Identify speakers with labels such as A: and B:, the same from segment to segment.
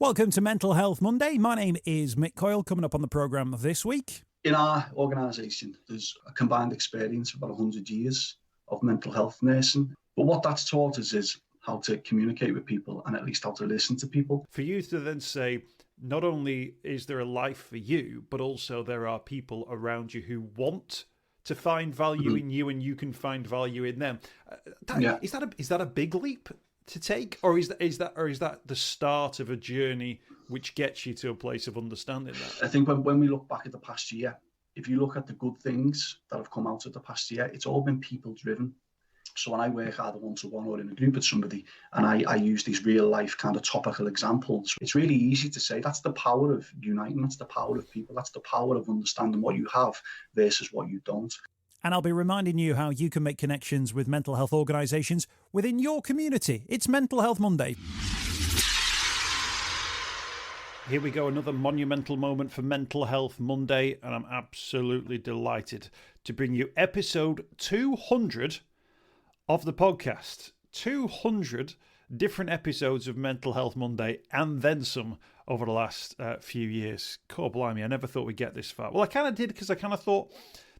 A: Welcome to Mental Health Monday. My name is Mick Coyle. Coming up on the programme this week.
B: In our organisation, there's a combined experience of about 100 years of mental health nursing. But what that's taught us is how to communicate with people and at least how to listen to people.
C: For you to then say, not only is there a life for you, but also there are people around you who want to find value in you and you can find value in them. Is that a big leap to take, or is that the start of a journey which gets you to a place of understanding that?
B: I think when we look back at the past year, if you look at the good things that have come out of the past year, it's all been people driven. So when I work either one-to-one or in a group with somebody and I use these real life kind of topical examples, it's really easy to say that's the power of uniting, that's the power of people, that's the power of understanding what you have versus what you don't.
A: And I'll be reminding you how you can make connections with mental health organisations within your community. It's Mental Health Monday.
C: Here we go, another monumental moment for Mental Health Monday, and I'm absolutely delighted to bring you episode 200 of the podcast. 200 different episodes of Mental Health Monday and then some over the last few years. God blimey, I never thought we'd get this far. Well, I kind of did, because I kind of thought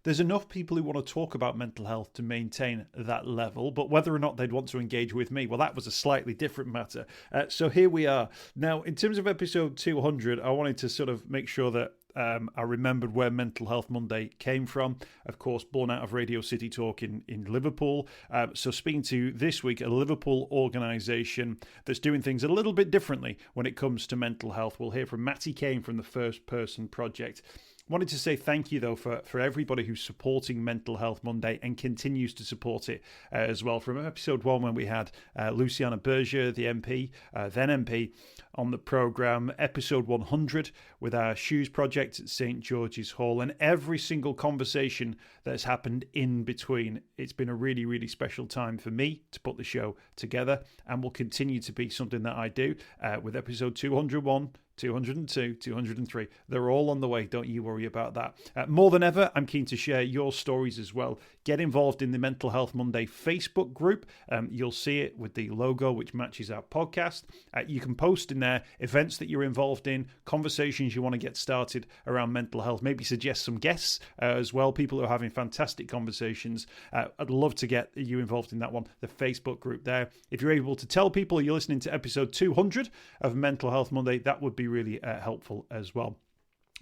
C: there's enough people who want to talk about mental health to maintain that level, but whether or not they'd want to engage with me, well, that was a slightly different matter. So here we are. Now, in terms of episode 200, I wanted to sort of make sure that I remembered where Mental Health Monday came from. Of course, born out of Radio City Talk in Liverpool. So speaking to this week a Liverpool organisation that's doing things a little bit differently when it comes to mental health. We'll hear from Matty Kane from the First Person Project. Wanted to say thank you, though, for everybody who's supporting Mental Health Monday and continues to support it as well. From episode 1, when we had Luciana Berger, the MP, then MP, on the programme, episode 100 with our Shoes Project at St George's Hall, and every single conversation that's happened in between. It's been a really, really special time for me to put the show together, and will continue to be something that I do with episode 201, 202, 203. They're all on the way. Don't you worry about that. More than ever, I'm keen to share your stories as well. Get involved in the Mental Health Monday Facebook group. You'll see it with the logo, which matches our podcast. You can post in there events that you're involved in, conversations you want to get started around mental health. Maybe suggest some guests as well, people who are having fantastic conversations. I'd love to get you involved in that one, the Facebook group there. If you're able to tell people you're listening to episode 200 of Mental Health Monday, that would be really helpful as well.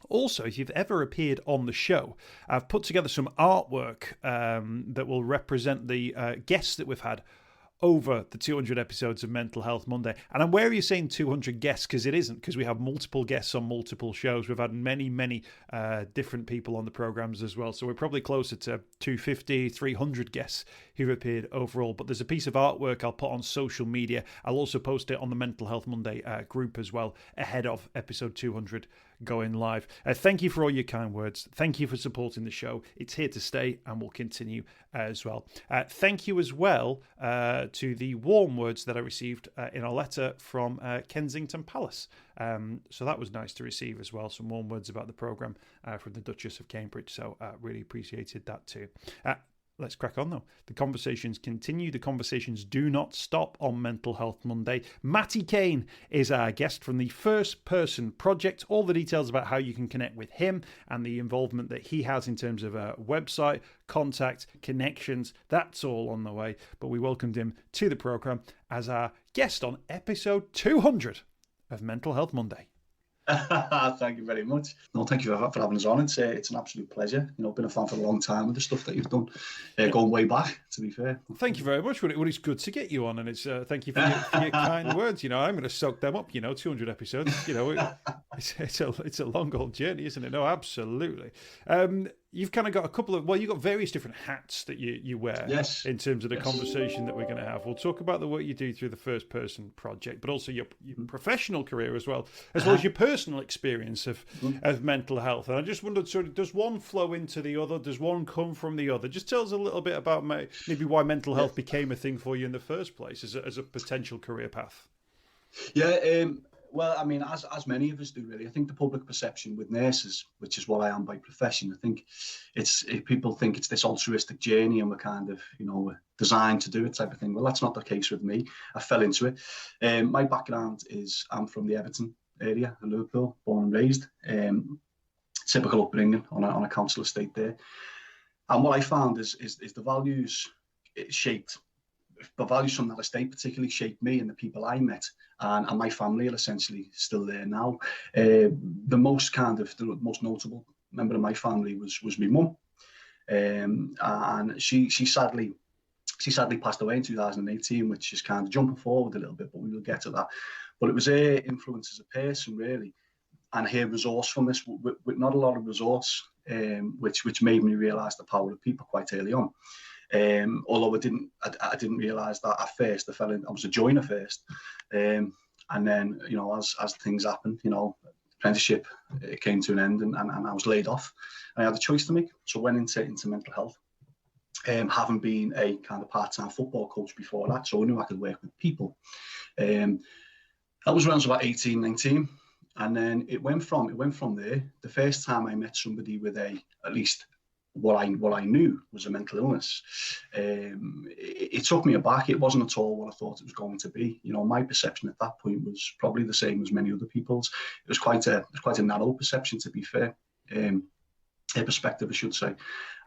C: Also, if you've ever appeared on the show, I've put together some artwork that will represent the guests that we've had over the 200 episodes of Mental Health Monday. And I'm wary of saying 200 guests, because it isn't, because we have multiple guests on multiple shows. We've had many, many different people on the programmes as well. So we're probably closer to 250, 300 guests who've appeared overall. But there's a piece of artwork I'll put on social media. I'll also post it on the Mental Health Monday group as well, ahead of episode 200 going live. Thank you for all your kind words. Thank you for supporting the show. It's here to stay and will continue as well. Thank you as well to the warm words that I received in a letter from Kensington Palace. So that was nice to receive as well. Some warm words about the programme from the Duchess of Cambridge. So really appreciated that too. Let's crack on, though. The conversations continue. The conversations do not stop on Mental Health Monday. Matty Kane is our guest from the First Person Project. All the details about how you can connect with him and the involvement that he has in terms of a website, contact, connections, that's all on the way. But we welcomed him to the programme as our guest on episode 200 of Mental Health Monday.
B: Thank you very much. No, thank you for having us on. It's an absolute pleasure. You know, been a fan for a long time with the stuff that you've done, going way back, to be fair.
C: Thank you very much. Well, it's good to get you on, and it's thank you for your kind words. You know, I'm going to soak them up. You know, 200 episodes. You know, it's a long old journey, isn't it? No, absolutely. You've kind of got a couple of, you've got various different hats that you wear.
B: Yes.
C: In terms of the conversation that we're going to have. We'll talk about the work you do through the First Person Project, but also your professional career as well as your personal experience of mental health. And I just wondered, sort of, does one flow into the other? Does one come from the other? Just tell us a little bit about maybe why mental health became a thing for you in the first place as a potential career path.
B: Yeah, well, I mean, as many of us do, really. I think the public perception with nurses, which is what I am by profession, I think people think it's this altruistic journey and we're kind of, we're designed to do it type of thing. Well, that's not the case with me. I fell into it. My background is I'm from the Everton area in Liverpool, born and raised. Typical upbringing on a council estate there. And what I found is the values shaped, the values from that estate particularly shaped me and the people I met, and my family are essentially still there now. The most notable member of my family was my mum, and she sadly passed away in 2018, which is kind of jumping forward a little bit, but we will get to that. But it was her influence as a person, really, and her resourcefulness with not a lot of resource, which made me realise the power of people quite early on. Although I didn't realise that at first. I was a joiner first, and then as things happened, apprenticeship came to an end, and I was laid off. I had a choice to make, so I went into mental health. Having been a kind of part-time football coach before that, so I knew I could work with people. That was when I was about 18, 19. And then it went from there. The first time I met somebody with at least what I knew was a mental illness, it took me aback. It wasn't at all what I thought it was going to be. My perception at that point was probably the same as many other people's. It was quite a narrow perception, to be fair, a perspective, I should say.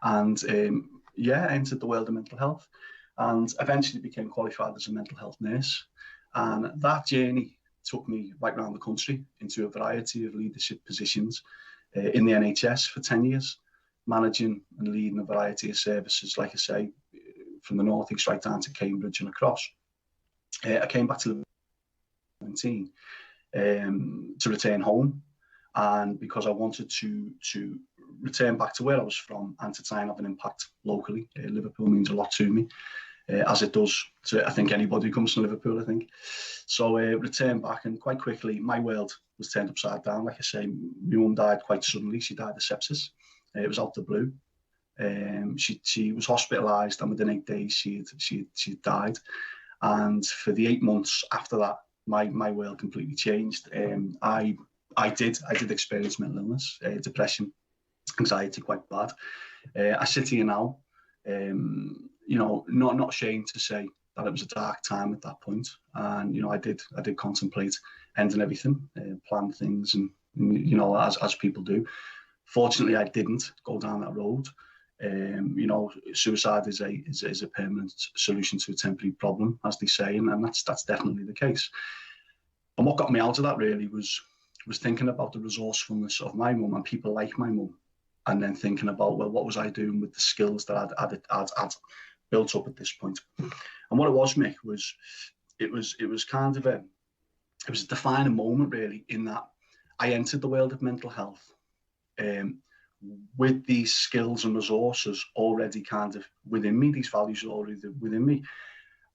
B: And I entered the world of mental health, and eventually became qualified as a mental health nurse. And that journey took me right around the country into a variety of leadership positions in the NHS for 10 years, managing and leading a variety of services, like I say, from the North East right down to Cambridge and across. I came back to 17 to return home, and because I wanted to return back to where I was from and to try and have an impact locally. Liverpool means a lot to me, as it does to, I think, anybody who comes from Liverpool, I think. So returned back, and quite quickly my world was turned upside down. Like I say, my mum died quite suddenly. She died of sepsis. It was out the blue. She was hospitalised, and within 8 days she died. And for the 8 months after that, my world completely changed. I did experience mental illness, depression, anxiety, quite bad. I sit here now, not ashamed to say that it was a dark time at that point, and I did contemplate ending everything, plan things, and as people do. Fortunately, I didn't go down that road. Suicide is a permanent solution to a temporary problem, as they say, and that's definitely the case. And what got me out of that really was thinking about the resourcefulness of my mum and people like my mum, and then thinking about, well, what was I doing with the skills that I'd built up at this point? And what it was, Mick, was kind of a defining moment really, in that I entered the world of mental health with these skills and resources already kind of within me, these values are already within me.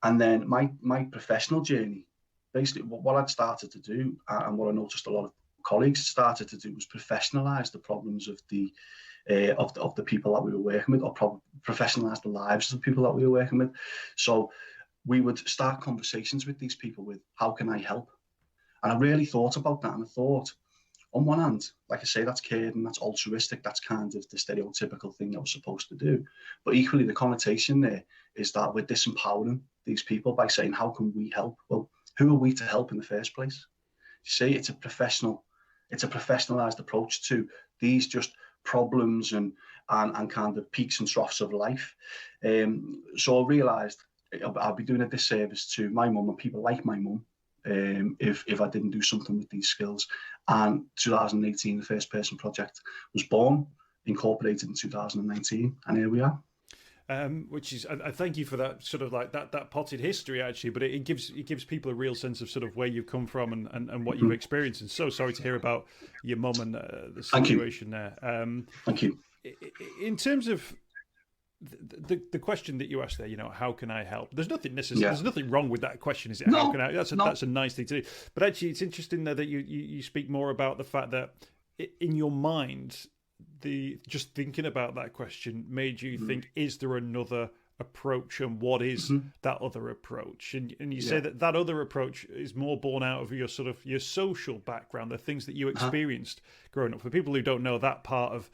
B: And then my professional journey, basically what I'd started to do, and what I noticed a lot of colleagues started to do, was professionalize the problems of the people that we were working with, or professionalize the lives of the people that we were working with. So we would start conversations with these people with, how can I help? And I really thought about that, and I thought, on one hand, like I say, that's caring, that's altruistic, that's kind of the stereotypical thing that we're supposed to do. But equally, the connotation there is that we're disempowering these people by saying, how can we help? Well, who are we to help in the first place? You see, it's a professionalized approach to these just problems and kind of peaks and troughs of life. So I realised I'd be doing a disservice to my mum and people like my mum if I didn't do something with these skills. And 2018, the First Person Project was born, incorporated in 2019, and here we are.
C: Which is, I thank you for that sort of like that potted history actually, but it gives people a real sense of sort of where you've come from and what you've experienced. And so sorry to hear about your mum and the situation there.
B: Thank you.
C: In terms of the question that you asked there, how can I help? There's nothing necessary. Yeah. There's nothing wrong with that question, is it? No, how can I? That's a nice thing to do. But actually, it's interesting there that you speak more about the fact that in your mind, just thinking about that question made you think, is there another approach, and what is that other approach? And you say that other approach is more born out of your sort of your social background, the things that you experienced growing up. For people who don't know that part of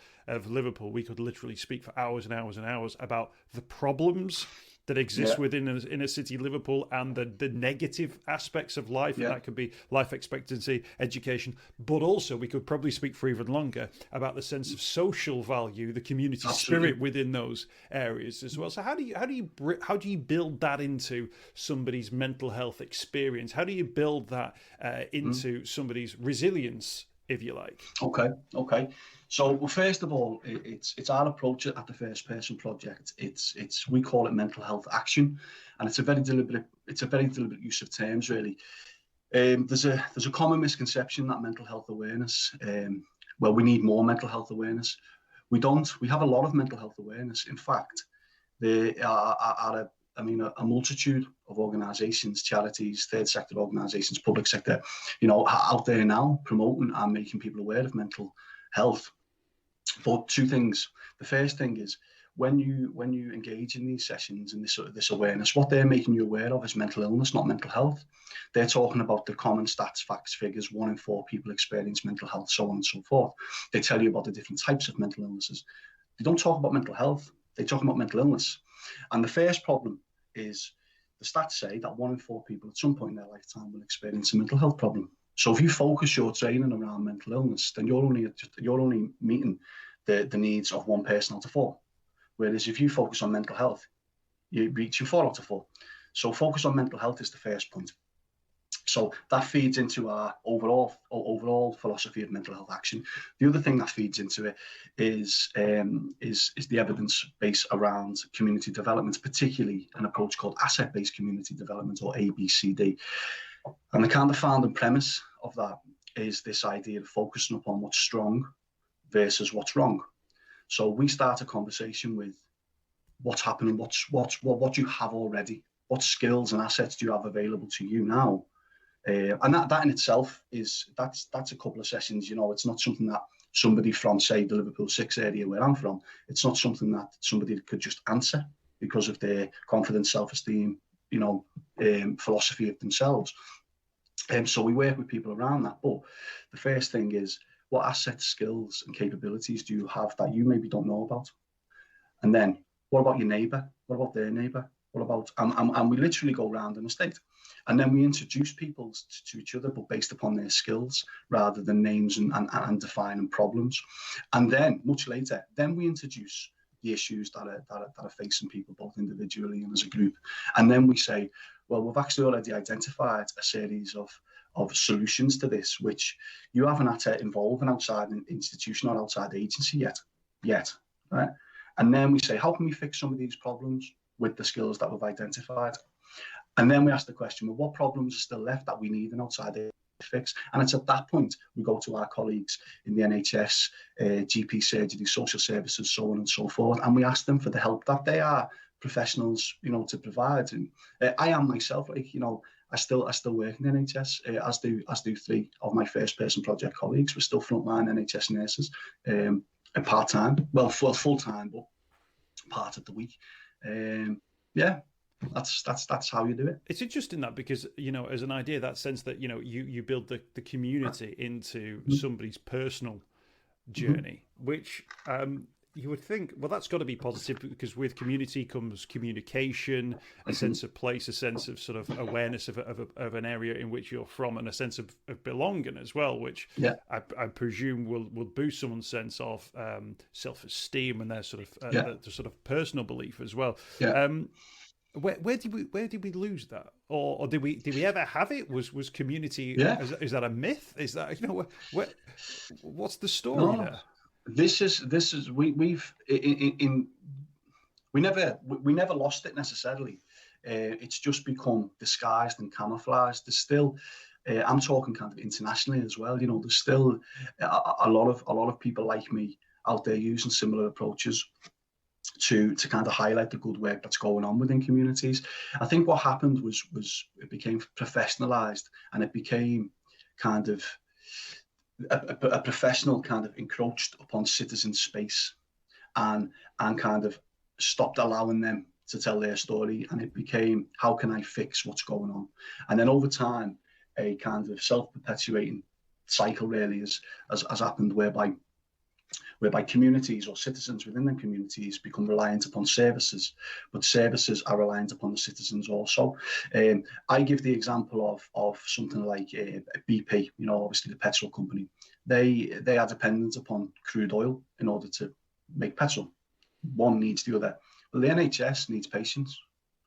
C: Liverpool, we could literally speak for hours and hours and hours about the problems that exists within inner city Liverpool, and the negative aspects of life, and that could be life expectancy, education, but also we could probably speak for even longer about the sense of social value, the community spirit within those areas as well. So how do you build that into somebody's mental health experience? How do you build that into somebody's resilience, if you like?
B: Okay. So, well, first of all, it's our approach at the First Person Project. It's we call it mental health action, and it's a very deliberate use of terms, really. There's a common misconception that mental health awareness, well, we need more mental health awareness. We don't. We have a lot of mental health awareness. In fact, there are a multitude of organisations, charities, third sector organisations, public sector, out there now promoting and making people aware of mental health. But two things. The first thing is when you engage in these sessions and this awareness, what they're making you aware of is mental illness, not mental health. They're talking about the common stats, facts, figures. 1 in 4 people experience mental health, so on and so forth. They tell you about the different types of mental illnesses. They don't talk about mental health. They talk about mental illness. And the first problem is the stats say that 1 in 4 people at some point in their lifetime will experience a mental health problem. So if you focus your training around mental illness, then you're only meeting the needs of 1 person out of 4. Whereas if you focus on mental health, you're reaching 4 out of 4. So focus on mental health is the first point. So that feeds into our overall philosophy of mental health action. The other thing that feeds into it is the evidence base around community development, particularly an approach called asset-based community development, or ABCD. And the kind of founding premise of that is this idea of focusing upon what's strong versus what's wrong. So we start a conversation with what's happening, what you have already, what skills and assets do you have available to you now. And that in itself that's a couple of sessions. It's not something that somebody from, say, the Liverpool 6 area where I'm from, it's not something that somebody could just answer because of their confidence, self-esteem, philosophy of themselves. So we work with people around that. But the first thing is, what assets, skills and capabilities do you have that you maybe don't know about? And then what about your neighbour? What about their neighbour? What about, and we literally go around an estate. And then we introduce people to each other, but based upon their skills rather than names and defining problems. And then much later, then we introduce the issues that are facing people both individually and as a group. And then we say, well, we've actually already identified a series of solutions to this, which you haven't had to involve an outside institution or outside agency yet, right? And then we say, how can we fix some of these problems with the skills that we've identified? And then we ask the question, well, what problems are still left that we need an outside agency to fix? And it's at that point we go to our colleagues in the NHS, GP surgery, social services, so on and so forth, and we ask them for the help that they are professionals, to provide. And I am myself, I still work in the NHS, as do 3 of my First Person Project colleagues. We're still frontline NHS nurses, part-time, well, full-time, but part of the week. That's how you do it.
C: It's interesting that, because as an idea, that sense that you build the community into somebody's personal journey, which you would think, well, that's got to be positive, because with community comes communication, a sense of place, a sense of sort of awareness of an area in which you're from, and a sense of belonging as well, which I presume will boost someone's sense of self-esteem and their sort of the sort of personal belief as well. Where did we lose that, or did we ever have it? Was community? Is that a myth? Is that what's the story there?
B: This is we never lost it necessarily. It's just become disguised and camouflaged. There's still, I'm talking kind of internationally as well. There's still a lot of people like me out there using similar approaches to kind of highlight the good work that's going on within communities. I think what happened was it became professionalized, and it became kind of a professional kind of encroached upon citizen space and kind of stopped allowing them to tell their story, and it became, how can I fix what's going on? And then over time, a kind of self-perpetuating cycle really has happened, whereby whereby communities or citizens within them communities become reliant upon services, but services are reliant upon the citizens also. I give the example of something like BP, obviously the petrol company. They are dependent upon crude oil in order to make petrol. One needs the other. But the NHS needs patients.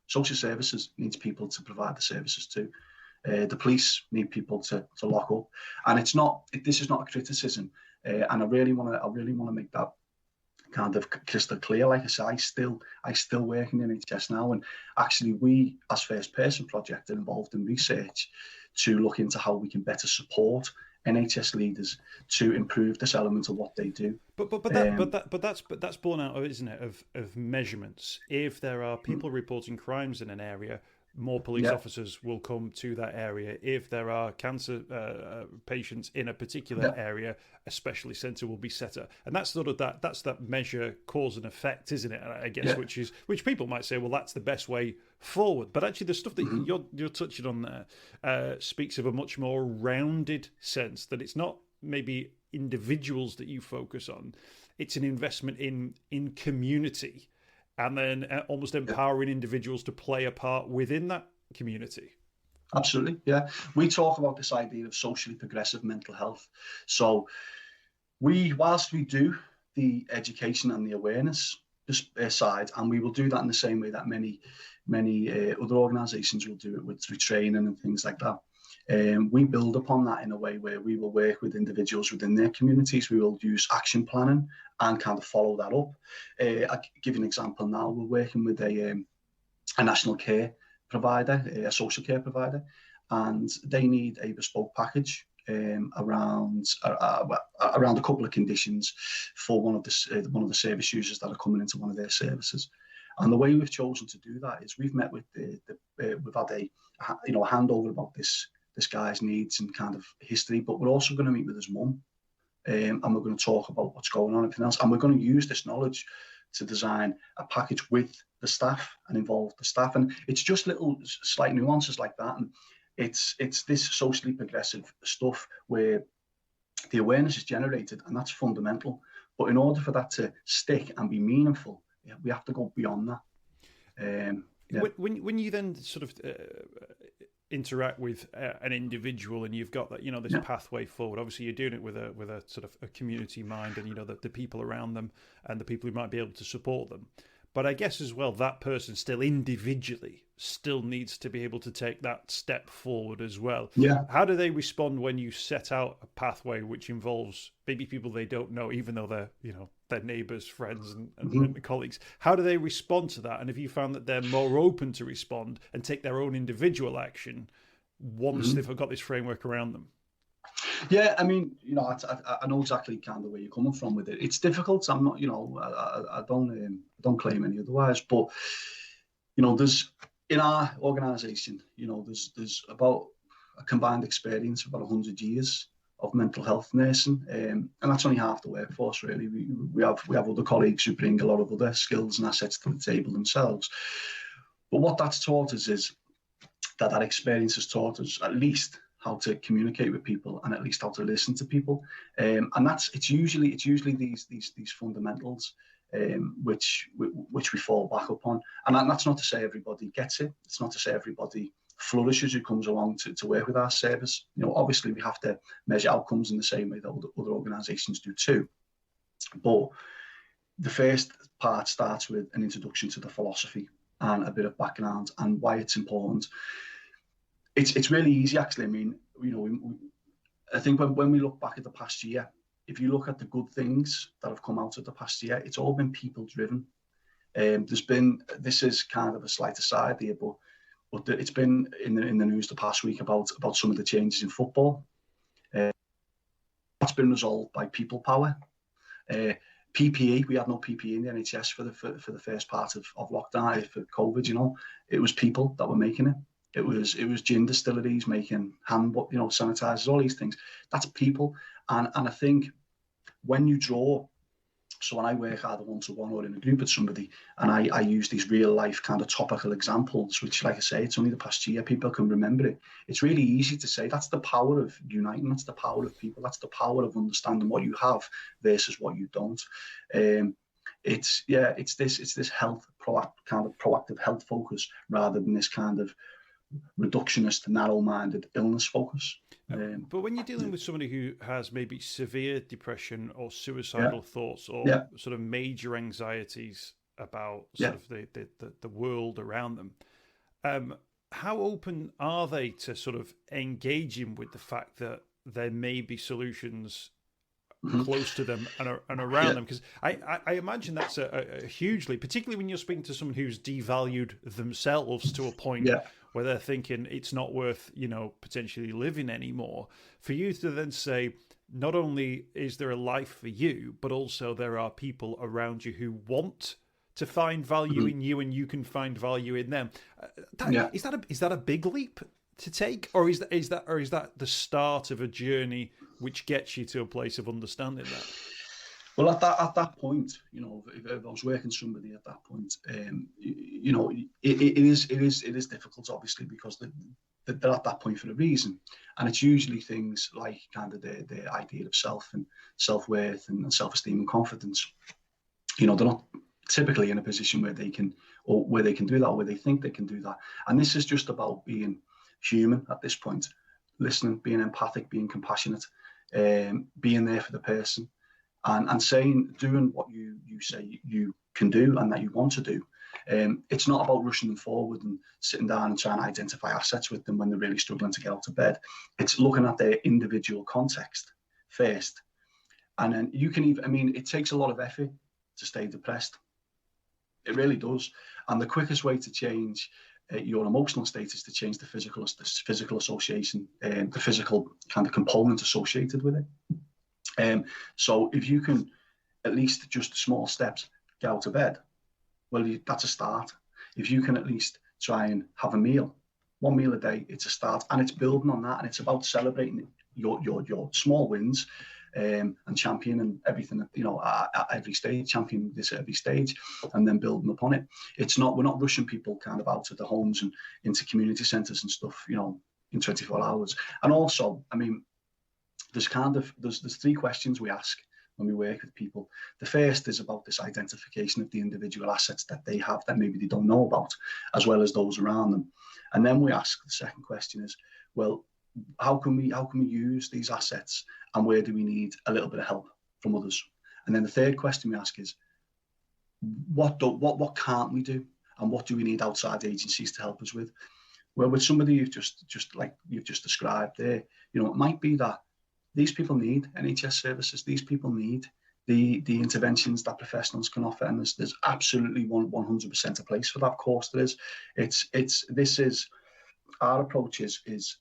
B: Social services needs people to provide the services to. The police need people to lock up. And this is not a criticism. And I really want to make that kind of crystal clear. Like I say, I still work in the NHS now, and actually we, as First Person Project, are involved in research to look into how we can better support NHS leaders to improve this element of what they do.
C: But that's born out of, isn't it, of measurements. If there are people reporting crimes in an area, more police officers will come to that area. If there are cancer patients in a particular area, a specialist centre will be set up, and that's that measure cause and effect, isn't it? I guess which people might say, well, that's the best way forward. But actually, the stuff that you're touching on there speaks of a much more rounded sense, that it's not maybe individuals that you focus on; it's an investment in community. And then almost empowering individuals to play a part within that community.
B: Absolutely, yeah. We talk about this idea of socially progressive mental health. So whilst we do the education and the awareness side, and we will do that in the same way that many other organisations will do it through training and things like that. We build upon that in a way where we will work with individuals within their communities. We will use action planning and kind of follow that up. I'll give you an example now. We're working with a national care provider, a social care provider, and they need a bespoke package around a couple of conditions for one of the service users that are coming into one of their services. And the way we've chosen to do that is we've met with we've had a handover about this guy's needs and kind of history, but we're also going to meet with his mum, and we're going to talk about what's going on and everything else, and we're going to use this knowledge to design a package with the staff and involve the staff. And it's just little slight nuances like that, and it's this socially progressive stuff where the awareness is generated, and that's fundamental. But in order for that to stick and be meaningful, we have to go beyond that.
C: When you then sort of interact with an individual, and you've got that, this pathway forward. Obviously, you're doing it with a sort of a community mind, and the people around them and the people who might be able to support them. But I guess as well, that person still individually still needs to be able to take that step forward as well.
B: Yeah.
C: How do they respond when you set out a pathway which involves maybe people they don't know, even though they're, their neighbours, friends and colleagues? How do they respond to that? And have you found that they're more open to respond and take their own individual action once they've got this framework around them?
B: Yeah, I mean, I know exactly kind of where you're coming from with it. It's difficult. I'm not, I don't claim any otherwise. But there's in our organisation, there's about a combined experience of about 100 years of mental health nursing, and that's only half the workforce really. We have other colleagues who bring a lot of other skills and assets to the table themselves. But what that's taught us is that experience has taught us at least how to communicate with people and at least how to listen to people, and it's usually these fundamentals which we fall back upon. And that's not to say everybody gets it. It's not to say everybody flourishes who comes along to work with our service. Obviously we have to measure outcomes in the same way that other organisations do too. But the first part starts with an introduction to the philosophy and a bit of background and why it's important. It's really easy, actually. I mean, I think when we look back at the past year, if you look at the good things that have come out of the past year, it's all been people driven. This is kind of a slight aside here, but it's been in the news the past week about some of the changes in football. That's been resolved by people power. PPE, we had no PPE in the NHS for the first part of lockdown for COVID. It was people that were making it. It was gin distilleries making hand, sanitizers, all these things. That's people, and I think when you draw So when I work either one-to-one or in a group with somebody, and I use these real life kind of topical examples, which, like I say, it's only the past year, people can remember it. It's really easy to say that's the power of uniting, that's the power of people, that's the power of understanding what you have versus what you don't. It's this health proactive health focus rather than this kind of reductionist, narrow-minded illness focus.
C: But when you're dealing with somebody who has maybe severe depression or suicidal thoughts or sort of major anxieties about sort of the world around them, how open are they to sort of engaging with the fact that there may be solutions close to them and around them? Because I imagine that's a hugely, particularly when you're speaking to someone who's devalued themselves to a point where they're thinking it's not worth, potentially living anymore. For you to then say, not only is there a life for you, but also there are people around you who want to find value in you and you can find value in them. Is that a big leap to take, or is that the start of a journey which gets you to a place of understanding that?
B: Well, at that point, if I was working somebody at that point, it is difficult, obviously, because they're at that point for a reason, and it's usually things like kind of the idea of self and self-worth and self-esteem and confidence. They're not typically in a position where they can do that, or where they think they can do that, and this is just about being human at this point, listening, being empathic, being compassionate, being there for the person, and doing what you say you can do and that you want to do. It's not about rushing them forward and sitting down and trying to identify assets with them when they're really struggling to get out of bed. It's looking at their individual context first. And then it takes a lot of effort to stay depressed. It really does. And the quickest way to change your emotional state is to change the physical association, the physical kind of component associated with it. So if you can at least just small steps get out of bed, well, that's a start. If you can at least try and have one meal a day, it's a start, and it's building on that, and it's about celebrating your small wins, and championing everything at every stage, championing this at every stage, and then building upon it. We're not rushing people kind of out of the homes and into community centres and stuff, in 24 hours. And also, there's three questions we ask when we work with people. The first is about this identification of the individual assets that they have that maybe they don't know about, as well as those around them. And then we ask, the second question is, well, how can we use these assets, and where do we need a little bit of help from others? And then the third question we ask is, what can't we do, and what do we need outside agencies to help us with? Well, with somebody you've just described there, it might be that these people need NHS services. These people need the interventions that professionals can offer, and there's absolutely 100% a place for that. Of course, there is. Our approach is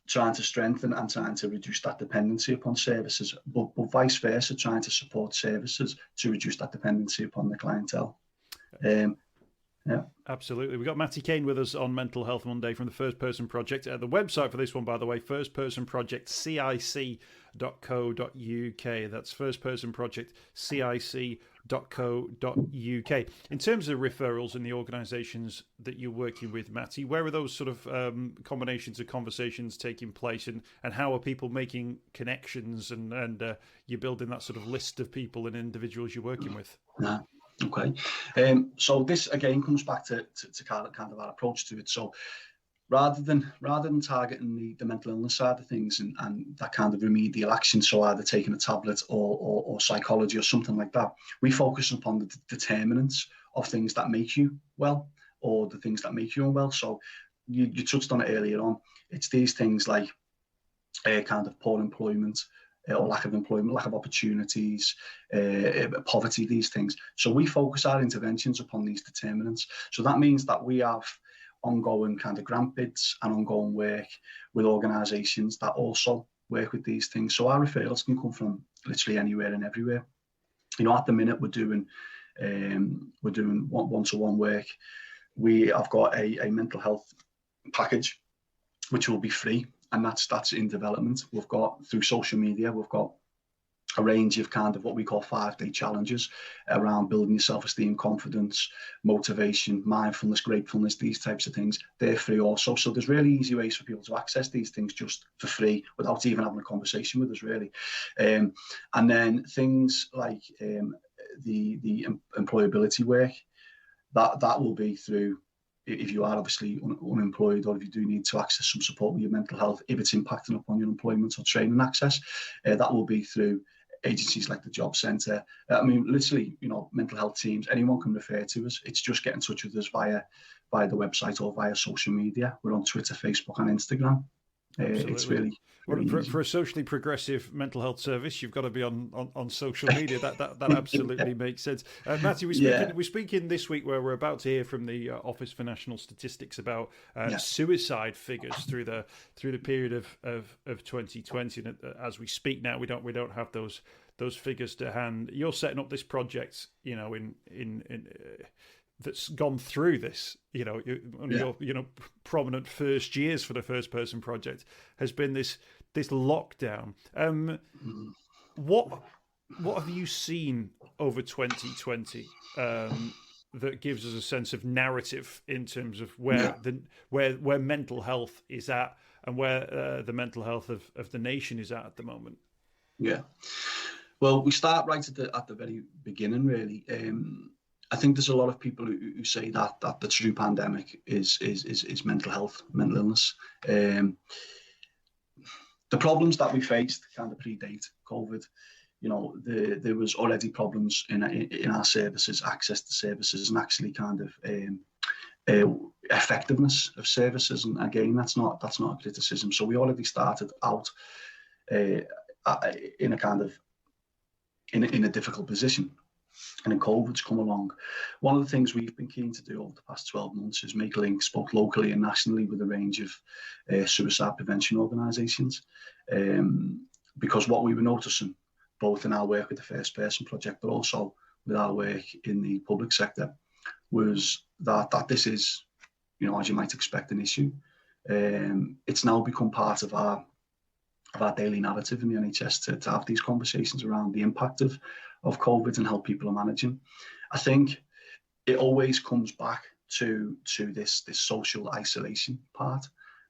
B: trying to strengthen and trying to reduce that dependency upon services, but vice versa, trying to support services to reduce that dependency upon the clientele. Yeah.
C: Absolutely. We've got Matty Kane with us on Mental Health Monday from the First Person Project. The website for this one, by the way, firstpersonprojectcic.co.uk. That's firstpersonprojectcic.co.uk. In terms of referrals in the organisations that you're working with, Matty, where are those sort of combinations of conversations taking place, and how are people making connections, and you're building that sort of list of people and individuals you're working with?
B: Yeah. Okay, so this again comes back to kind of our approach to it. So rather than targeting the mental illness side of things and that kind of remedial action, so either taking a tablet or psychology or something like that, we focus upon the determinants of things that make you well, or the things that make you unwell. So you touched on it earlier on. It's these things like kind of poor employment, or lack of employment, lack of opportunities, poverty, these things. So we focus our interventions upon these determinants. So that means that we have ongoing kind of grant bids and ongoing work with organisations that also work with these things. So our referrals can come from literally anywhere and everywhere. At the minute we're doing one-to-one work. I've got a mental health package which will be free, and that's in development. We've got, through social media, we've got a range of kind of what we call 5-day challenges around building your self-esteem, confidence, motivation, mindfulness, gratefulness, these types of things. They're free also. So there's really easy ways for people to access these things just for free without even having a conversation with us, really. And then things like the employability work, that will be through, if you are obviously unemployed, or if you do need to access some support with your mental health, if it's impacting upon your employment or training access, that will be through agencies like the Job Centre. I mean, literally, mental health teams, anyone can refer to us. It's just get in touch with us via the website or via social media. We're on Twitter, Facebook and Instagram. It's really
C: for a socially progressive mental health service, you've got to be on social media. That absolutely makes sense. Matthew, we're speaking this week where we're about to hear from the Office for National Statistics about suicide figures through the period of 2020. And as we speak now, we don't have those figures to hand. You're setting up this project, in that's gone through this, your prominent first years for the First Person Project has been this lockdown. What have you seen over 2020 that gives us a sense of narrative in terms of where mental health is at and where the mental health of the nation is at the moment?
B: Yeah, well, we start right at the very beginning, really. I think there's a lot of people who say that the true pandemic is mental health, mental illness. The problems that we faced kind of predate COVID. There was already problems in our services, access to services, and actually kind of effectiveness of services. And again, that's not a criticism. So we already started out in a kind of in a difficult position. And then COVID's come along. One of the things we've been keen to do over the past 12 months is make links both locally and nationally with a range of suicide prevention organisations. Because what we were noticing, both in our work with the First Person Project, but also with our work in the public sector, was that this is, as you might expect, an issue. It's now become part of our daily narrative in the NHS to have these conversations around the impact of COVID and how people are managing. I think it always comes back to this social isolation part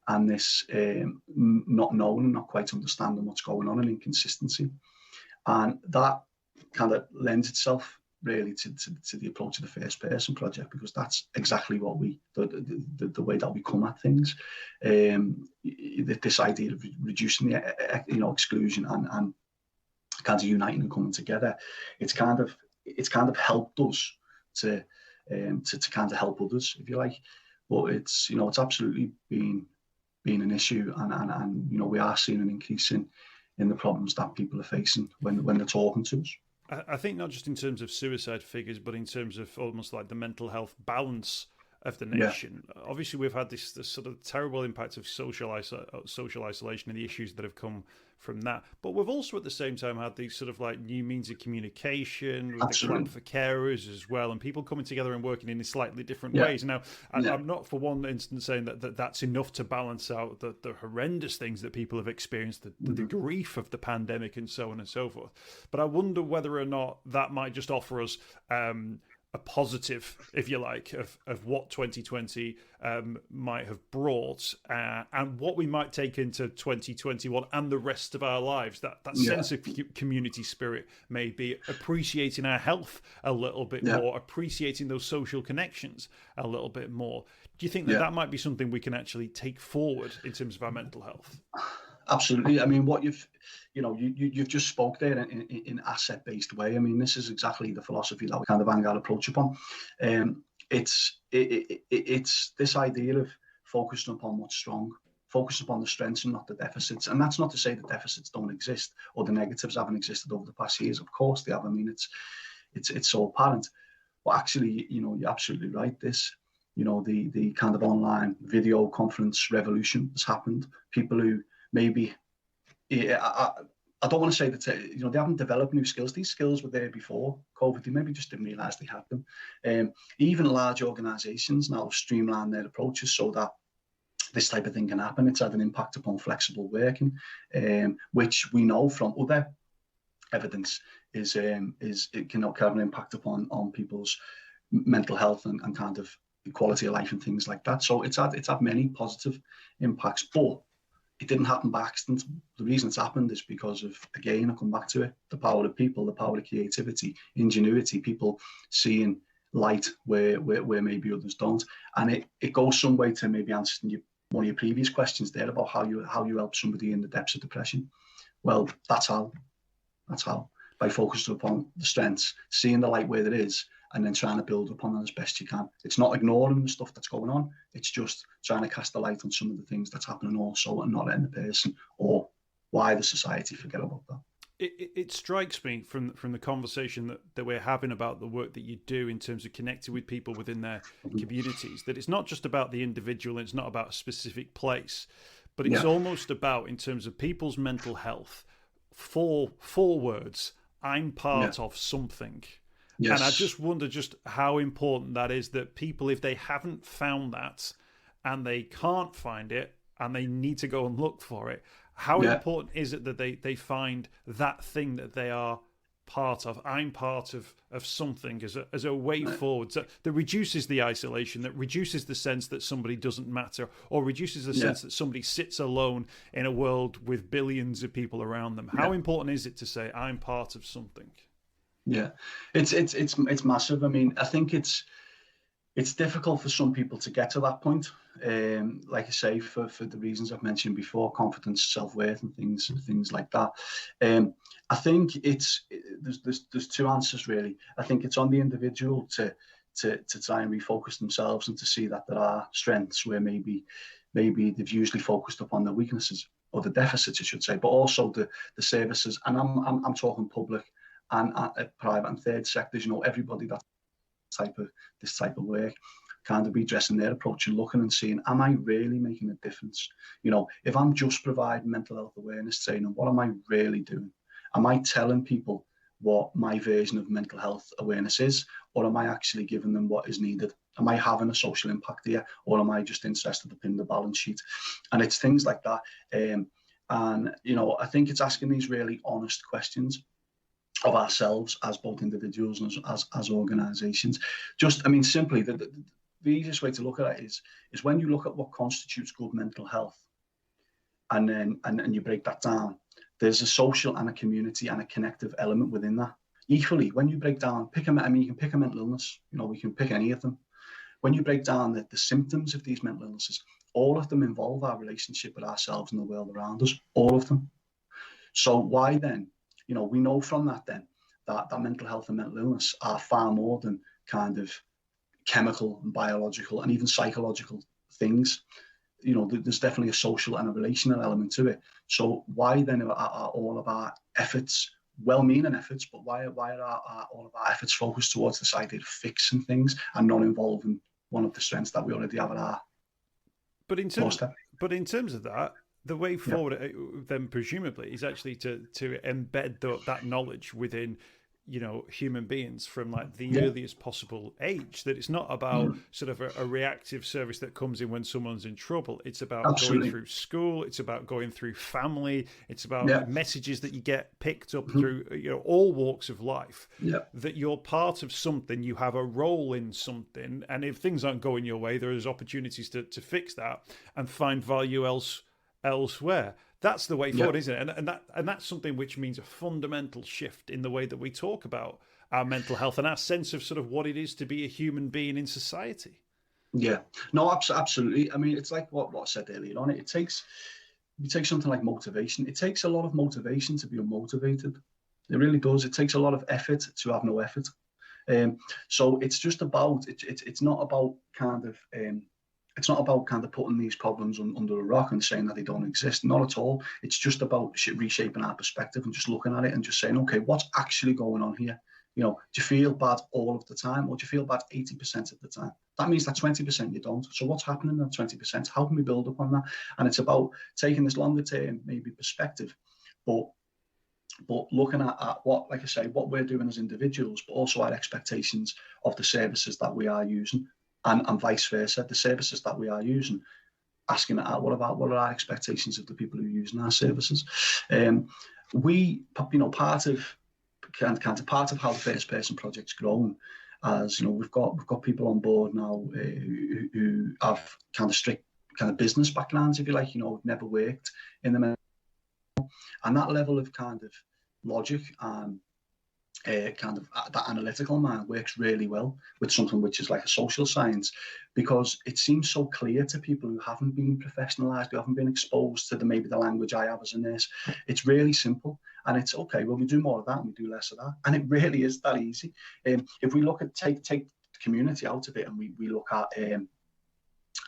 B: and this not knowing and not quite understanding what's going on and inconsistency. And that kind of lends itself really to the approach of the First Person Project, because that's exactly what the way that we come at things. This idea of reducing the exclusion and kind of uniting and coming together. It's kind of helped us to kind of help others, if you like. But it's absolutely been an issue, and we are seeing an increase in the problems that people are facing when they're talking to us.
C: I think not just in terms of suicide figures, but in terms of almost like the mental health balance of the nation. Yeah. Obviously, we've had this sort of terrible impact of social isolation and the issues that have come from that. But we've also at the same time had these sort of like new means of communication with
B: Absolutely.
C: the Club for Carers as well, and people coming together and working in slightly different ways. Now, I'm not for one instant saying that's enough to balance out the horrendous things that people have experienced, the grief of the pandemic and so on and so forth. But I wonder whether or not that might just offer us a positive, if you like, of what 2020 might have brought and what we might take into 2021 and the rest of our lives. That sense of community spirit, maybe appreciating our health a little bit more, appreciating those social connections a little bit more. Do you think that might be something we can actually take forward in terms of our mental health?
B: Absolutely. I mean, what you've just spoke there in asset-based way. I mean, this is exactly the philosophy that we kind of hang our approach upon. It's this idea of focusing upon what's strong, focus upon the strengths and not the deficits. And that's not to say the deficits don't exist or the negatives haven't existed over the past years. Of course they have. I mean, it's so apparent. But actually, you're absolutely right. This, the kind of online video conference revolution has happened. People who maybe, I don't want to say that, they haven't developed new skills. These skills were there before COVID. They maybe just didn't realise they had them. Even large organisations now have streamlined their approaches so that this type of thing can happen. It's had an impact upon flexible working, which we know from other evidence is it can have an impact on people's mental health and kind of quality of life and things like that. So it's had many positive impacts, but it didn't happen by accident. The reason it's happened is because of, again, I come back to it, the power of people, the power of creativity, ingenuity, people seeing light where maybe others don't. And it goes some way to maybe answering one of your previous questions there about how you help somebody in the depths of depression. Well, that's how. By focusing upon the strengths, seeing the light where there is, and then trying to build upon that as best you can. It's not ignoring the stuff that's going on. It's just trying to cast the light on some of the things that's happening also, and not letting the person or wider society forget about that.
C: It strikes me from the conversation that we're having about the work that you do in terms of connecting with people within their communities, that it's not just about the individual, and it's not about a specific place, but it's almost about, in terms of people's mental health, four words: I'm part of something. Yes. And I just wonder just how important that is, that people, if they haven't found that and they can't find it and they need to go and look for it, how important is it that they find that thing that they are part of? I'm part of something as a way forward that reduces the isolation, that reduces the sense that somebody doesn't matter, or reduces the sense that somebody sits alone in a world with billions of people around them. How important is it to say, I'm part of something?
B: Yeah, it's massive. I mean, I think it's difficult for some people to get to that point. Like I say, for the reasons I've mentioned before, confidence, self-worth, and things like that. I think there's two answers really. I think it's on the individual to try and refocus themselves and to see that there are strengths where maybe they've usually focused upon their weaknesses, or the deficits, I should say, but also the services. And I'm talking public and private and third sectors. You know, everybody that this type of work, kind of redressing their approach and looking and seeing, am I really making a difference? You know, if I'm just providing mental health awareness training, what am I really doing? Am I telling people what my version of mental health awareness is, or am I actually giving them what is needed? Am I having a social impact here, or am I just interested to pin the balance sheet? And it's things like that. And you know, I think it's asking these really honest questions of ourselves as both individuals and as organisations. Just, I mean, simply the easiest way to look at it is when you look at what constitutes good mental health, and then and you break that down, there's a social and a community and a connective element within that. Equally, when you break down, you can pick a mental illness, you know, we can pick any of them. When you break down the symptoms of these mental illnesses, all of them involve our relationship with ourselves and the world around us, all of them. So why then, you know, we know from that then that mental health and mental illness are far more than kind of chemical and biological and even psychological things. You know, there's definitely a social and a relational element to it. So why then are all of our efforts, well-meaning efforts, but why are all of our efforts focused towards this idea of fixing things and not involving one of the strengths that we already have at our doorstep?
C: But in terms of that, the way forward then presumably is actually to embed that knowledge within, you know, human beings from like the earliest possible age, that it's not about sort of a reactive service that comes in when someone's in trouble. It's about going through school. It's about going through family. It's about messages that you get picked up through, you know, all walks of life, that you're part of something, you have a role in something. And if things aren't going your way, there is opportunities to fix that and find value elsewhere. That's the way forward, isn't it? And that's something which means a fundamental shift in the way that we talk about our mental health and our sense of sort of what it is to be a human being in society.
B: Yeah, no, absolutely. I mean, it's like what I said earlier on. It takes something like motivation. It takes a lot of motivation to be unmotivated. It really does. It takes a lot of effort to have no effort. So it's just about it's not about kind of it's not about kind of putting these problems under a rock and saying that they don't exist. Not at all. It's just about reshaping our perspective and just looking at it and just saying, okay, what's actually going on here? You know, do you feel bad all of the time, or do you feel bad 80% of the time? That means that 20% you don't. So what's happening in that 20%? How can we build upon that? And it's about taking this longer term, maybe perspective, but looking at what, like I say, what we're doing as individuals, but also our expectations of the services that we are using. And vice versa, the services that we are using, asking what are our expectations of the people who are using our services? Part of kind of part of how the First Person Project's grown. As you know, we've got people on board now who have kind of strict kind of business backgrounds, if you like. Never worked in the mental health, and that level of kind of logic and that analytical mind works really well with something which is like a social science, because it seems so clear to people who haven't been professionalized, who haven't been exposed to maybe the language I have as a nurse. It's really simple, and it's okay. Well, we do more of that and we do less of that, and it really is that easy. If we look at take the community out of it, and we look at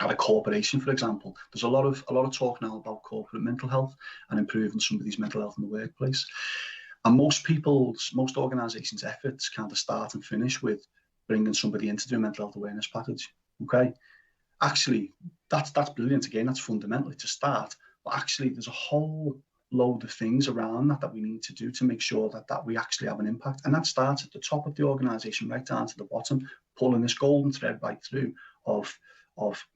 B: a corporation, for example, there's a lot of talk now about corporate mental health and improving somebody's mental health in the workplace. And most organisations' efforts kind of start and finish with bringing somebody in to do a mental health awareness package. Okay, actually, that's brilliant. Again, that's fundamentally to start. But actually, there's a whole load of things around that we need to do to make sure that we actually have an impact. And that starts at the top of the organisation, right down to the bottom, pulling this golden thread right through of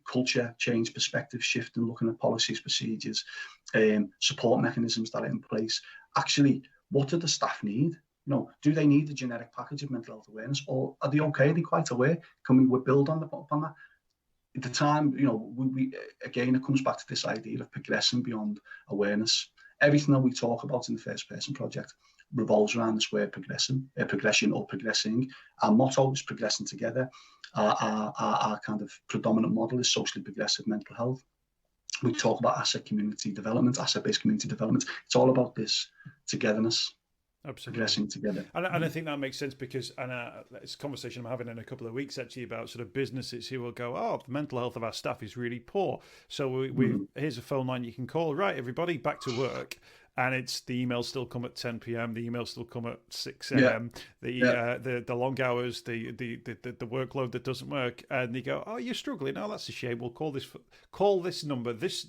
B: culture change, perspective shift, and looking at policies, procedures, support mechanisms that are in place. Actually, what do the staff need? Do they need a generic package of mental health awareness, or are they okay? Are they quite aware? Can we build on that? At the time, we again, it comes back to this idea of progressing beyond awareness. Everything that we talk about in the First Person Project revolves around this word progression or progressing. Our motto is progressing together. Our kind of predominant model is socially progressive mental health. We talk about asset-based community development. It's all about this togetherness. Absolutely. Progressing together.
C: And I think that makes sense, because it's a conversation I'm having in a couple of weeks actually about sort of businesses who will go, the mental health of our staff is really poor. So here's a phone line you can call. Right, everybody, back to work. And it's the emails still come at 10 p.m. The emails still come at 6 a.m. The long hours, the workload that doesn't work, and they go, "Oh, you're struggling. Oh, that's a shame. We'll call this number. This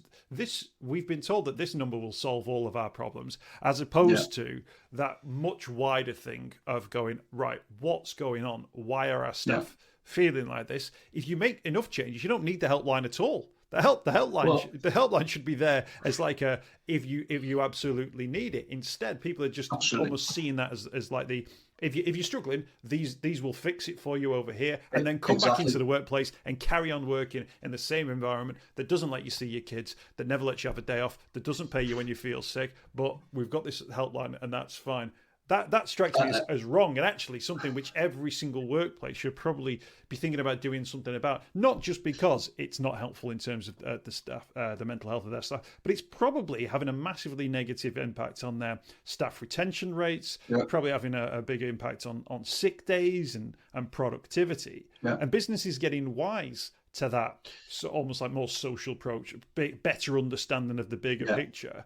C: we've been told that this number will solve all of our problems," as opposed to that much wider thing of going, right, what's going on? Why are our staff feeling like this? If you make enough changes, you don't need the helpline at all. The helpline should be there as like a if you absolutely need it. Instead, people are just almost seeing that as like the if you're struggling, these will fix it for you over here, and then come back into the workplace and carry on working in the same environment that doesn't let you see your kids, that never lets you have a day off, that doesn't pay you when you feel sick. But we've got this helpline, and that's fine. That strikes me as wrong, and actually something which every single workplace should probably be thinking about doing something about, not just because it's not helpful in terms of the staff, the mental health of their staff, but it's probably having a massively negative impact on their staff retention rates, probably having a big impact on sick days and productivity. And businesses getting wise to that, so almost like more social approach, better understanding of the bigger picture,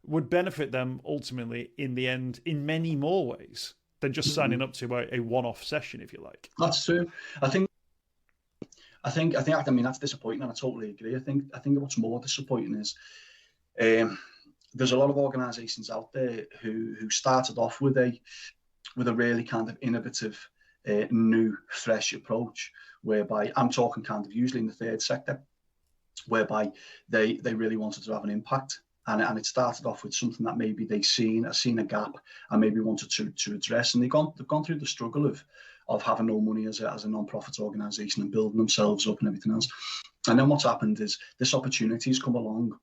C: would benefit them ultimately in the end in many more ways than just signing up to a one-off session, if you like.
B: That's true. I mean that's disappointing, and I totally agree. I think what's more disappointing is there's a lot of organisations out there who started off with a really kind of innovative, new, fresh approach, whereby I'm talking kind of usually in the third sector, whereby they really wanted to have an impact. And it started off with something that maybe they've seen a gap and maybe wanted to address. And they've gone through the struggle of having no money as a non-profit organisation and building themselves up and everything else. And then what's happened is this opportunity has come along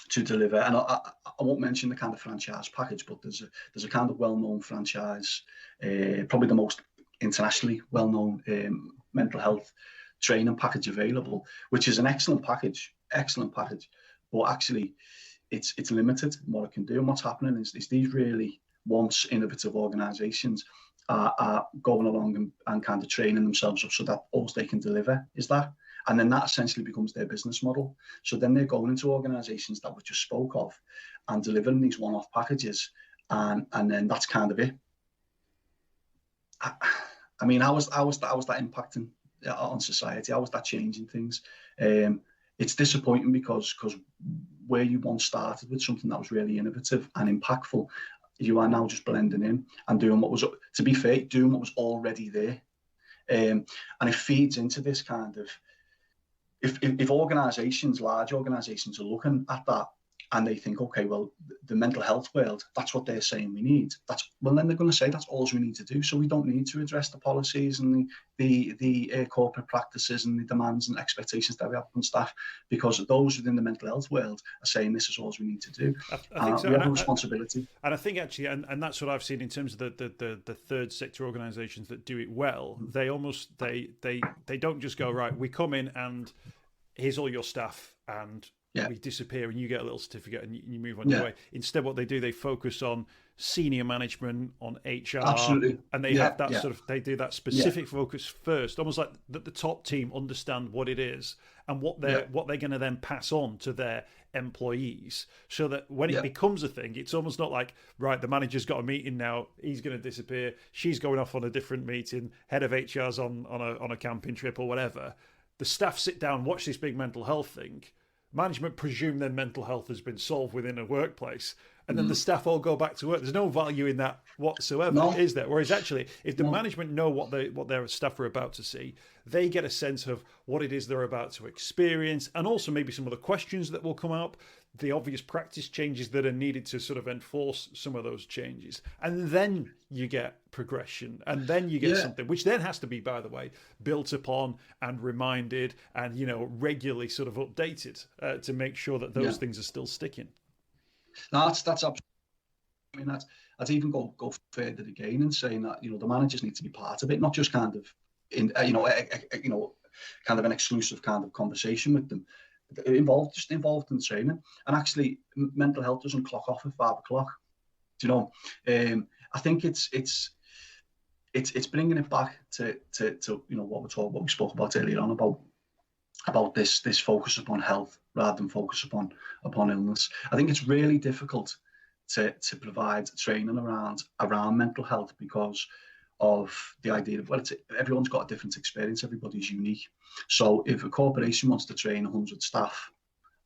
B: to deliver. And I won't mention the kind of franchise package, but there's a kind of well-known franchise, probably the most internationally well-known mental health training package available, which is an excellent package. But actually, it's limited in what it can do. And what's happening is these really once innovative organisations are going along and kind of training themselves up so that all they can deliver is that. And then that essentially becomes their business model. So then they're going into organisations that we just spoke of and delivering these one-off packages. And then that's kind of it. I mean, how was that impacting on society? How was that changing things? It's disappointing because where you once started with something that was really innovative and impactful, you are now just blending in and doing what was, to be fair, doing what was already there. And it feeds into this kind of, if organisations, large organisations are looking at that and they think, okay, well, the mental health world, that's what they're saying we need. Then they're going to say that's all we need to do. So we don't need to address the policies and the corporate practices and the demands and expectations that we have from staff, because those within the mental health world are saying this is all we need to do.
C: I think so.
B: We have a responsibility.
C: And I think actually, and that's what I've seen in terms of the third sector organisations that do it well. They almost they don't just go, right, we come in and here's all your staff and we disappear and you get a little certificate and you move on your way. Instead, what they do, they focus on senior management, on HR.
B: Absolutely.
C: And they have that sort of, they do that specific focus first, almost like that the top team understand what it is and what they're going to then pass on to their employees, so that when it becomes a thing, it's almost not like, right, the manager's got a meeting now, he's going to disappear, she's going off on a different meeting, head of HR's on a camping trip or whatever. The staff sit down, watch this big mental health thing. Management presume their mental health has been solved within a workplace, and then the staff all go back to work. There's no value in that whatsoever, is there? Whereas actually, if the management know what their staff are about to see, they get a sense of what it is they're about to experience, and also maybe some of the questions that will come up, the obvious practice changes that are needed to sort of enforce some of those changes. And then you get progression, and then you get something, which then has to be, by the way, built upon and reminded and, regularly sort of updated to make sure that those things are still sticking.
B: No, that's absolutely. I mean, I'd even go further again and saying that, the managers need to be part of it, not just kind of in, kind of an exclusive kind of conversation with them. Involved in training. And actually, mental health doesn't clock off at 5 o'clock. I think it's bringing it back to what we spoke about earlier on about this focus upon health rather than focus upon illness. I think it's really difficult to provide training around mental health because of the idea of, everyone's got a different experience, everybody's unique. So if a corporation wants to train 100 staff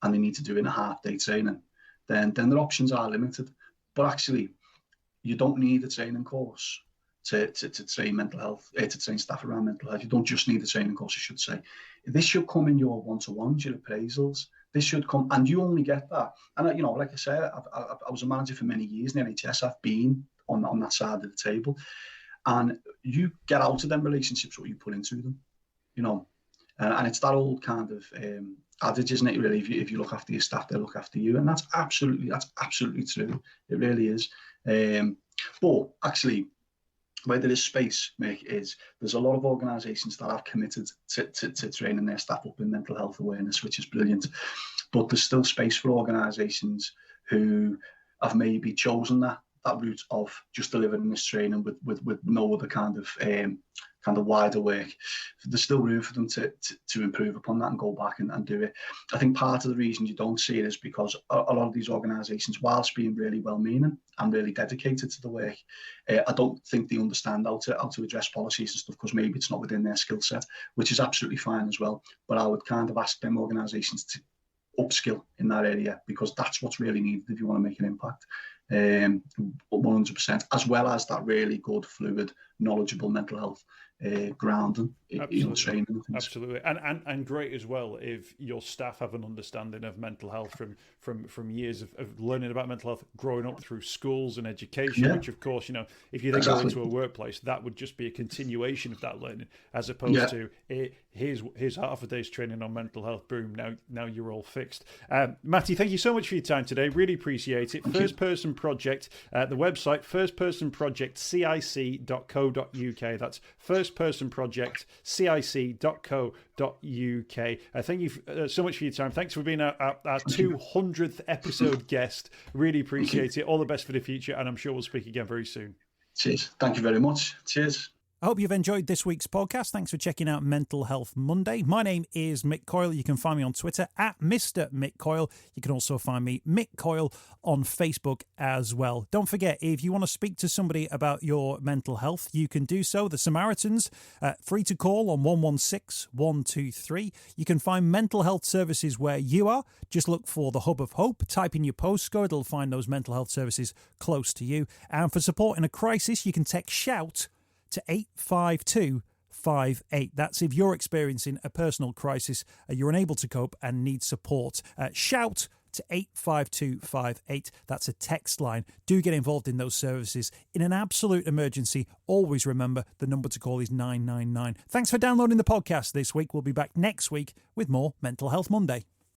B: and they need to do it in a half-day training, then their options are limited. But actually, you don't need a training course to train mental health, to train staff around mental health. You don't just need a training course, I should say. This should come in your one-to-ones, your appraisals. This should come, and you only get that. And like I said, I was a manager for many years in the NHS. I've been on that side of the table. And you get out of them relationships what you put into them, and it's that old kind of adage, isn't it? Really, if you look after your staff, they look after you, and that's absolutely true. It really is. But actually, where there is space, Mick, is there's a lot of organisations that have committed to training their staff up in mental health awareness, which is brilliant. But there's still space for organisations who have maybe chosen that route of just delivering this training with no other kind of wider work. There's still room for them to improve upon that and go back and do it. I think part of the reason you don't see it is because a lot of these organisations, whilst being really well-meaning and really dedicated to the work, I don't think they understand how to address policies and stuff, because maybe it's not within their skill set, which is absolutely fine as well. But I would kind of ask them organisations to upskill in that area, because that's what's really needed if you want to make an impact. 100%, as well as that really good, fluid, knowledgeable mental health grounding, training and things.
C: Absolutely, and great as well if your staff have an understanding of mental health from years of learning about mental health, growing up through schools and education, which of course, if you then go into a workplace, that would just be a continuation of that learning, as opposed to here's half a day's training on mental health, boom, now you're all fixed. Matty, thank you so much for your time today, really appreciate it. First Person Project, the website firstpersonprojectcic.co.uk. That's firstpersonprojectcic.co.uk. Thank you so much for your time. Thanks for being our 200th episode guest. Really appreciate it. All the best for the future, and I'm sure we'll speak again very soon.
B: Cheers. Thank you very much. Cheers.
A: I hope you've enjoyed this week's podcast. Thanks for checking out Mental Health Monday. My name is Mick Coyle. You can find me on Twitter at Mr. Mick Coyle. You can also find me, Mick Coyle, on Facebook as well. Don't forget, if you want to speak to somebody about your mental health, you can do so. The Samaritans, free to call on 116 123. You can find mental health services where you are. Just look for the Hub of Hope. Type in your postcode. It'll find those mental health services close to you. And for support in a crisis, you can text SHOUT to 85258. That's if you're experiencing a personal crisis, you're unable to cope and need support. Shout to 85258. That's a text line. Do get involved in those services. In an absolute emergency, always remember the number to call is 999. Thanks for downloading the podcast this week. We'll be back next week with more Mental Health Monday.